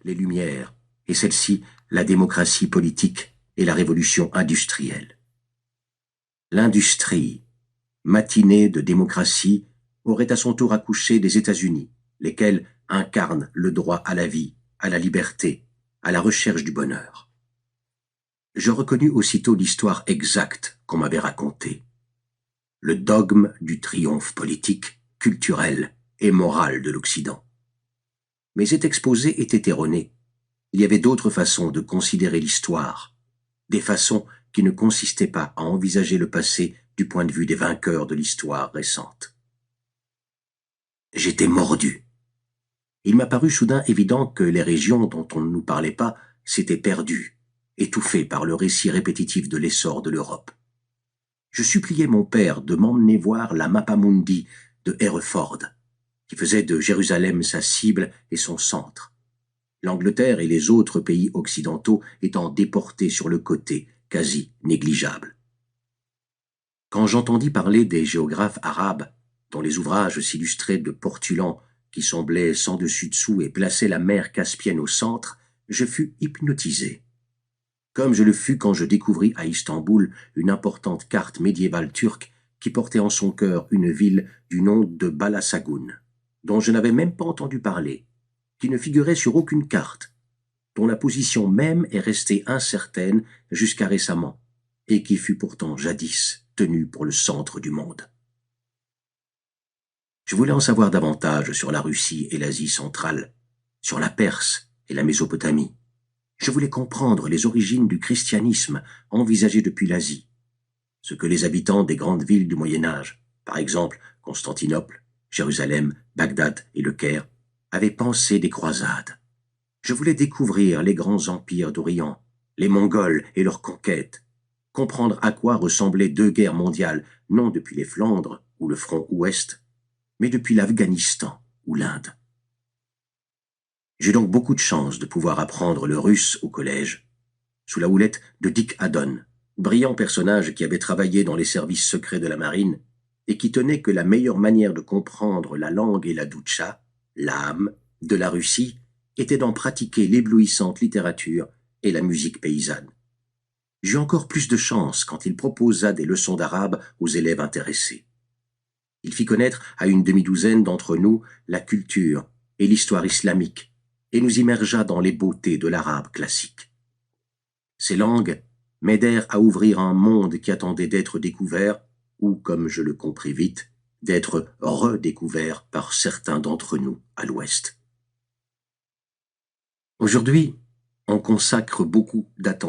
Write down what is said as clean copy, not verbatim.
les Lumières, et celle-ci, la démocratie politique et la révolution industrielle. L'industrie, matinée de démocratie, aurait à son tour accouché des États-Unis, lesquels incarnent le droit à la vie, à la liberté, à la recherche du bonheur. Je reconnus aussitôt l'histoire exacte qu'on m'avait racontée. Le dogme du triomphe politique, culturel et moral de l'Occident. Mais cet exposé était erroné. Il y avait d'autres façons de considérer l'histoire, des façons qui ne consistaient pas à envisager le passé du point de vue des vainqueurs de l'histoire récente. J'étais mordu. Il m'apparut soudain évident que les régions dont on ne nous parlait pas s'étaient perdues, étouffées par le récit répétitif de l'essor de l'Europe. Je suppliai mon père de m'emmener voir la Mappamundi de Hereford, qui faisait de Jérusalem sa cible et son centre, l'Angleterre et les autres pays occidentaux étant déportés sur le côté, quasi négligeable. Quand j'entendis parler des géographes arabes, dont les ouvrages s'illustraient de portulans qui semblaient sans dessus-dessous et plaçaient la mer Caspienne au centre, je fus hypnotisé. Comme je le fus quand je découvris à Istanbul une importante carte médiévale turque qui portait en son cœur une ville du nom de Balasagun, dont je n'avais même pas entendu parler, qui ne figurait sur aucune carte, dont la position même est restée incertaine jusqu'à récemment, et qui fut pourtant jadis tenue pour le centre du monde. Je voulais en savoir davantage sur la Russie et l'Asie centrale, sur la Perse et la Mésopotamie. Je voulais comprendre les origines du christianisme envisagé depuis l'Asie, ce que les habitants des grandes villes du Moyen-Âge, par exemple Constantinople, Jérusalem, Bagdad et le Caire, avaient pensé des croisades. Je voulais découvrir les grands empires d'Orient, les Mongols et leurs conquêtes, comprendre à quoi ressemblaient deux guerres mondiales, non depuis les Flandres ou le front ouest, mais depuis l'Afghanistan ou l'Inde. J'ai donc beaucoup de chance de pouvoir apprendre le russe au collège, sous la houlette de Dick Haddon, brillant personnage qui avait travaillé dans les services secrets de la marine et qui tenait que la meilleure manière de comprendre la langue et la doucha, l'âme, de la Russie, était d'en pratiquer l'éblouissante littérature et la musique paysanne. J'eus encore plus de chance quand il proposa des leçons d'arabe aux élèves intéressés. Il fit connaître à une demi-douzaine d'entre nous la culture et l'histoire islamique, et nous immergea dans les beautés de l'arabe classique. Ces langues m'aidèrent à ouvrir un monde qui attendait d'être découvert, ou, comme je le compris vite, d'être redécouvert par certains d'entre nous à l'Ouest. Aujourd'hui, on consacre beaucoup d'attention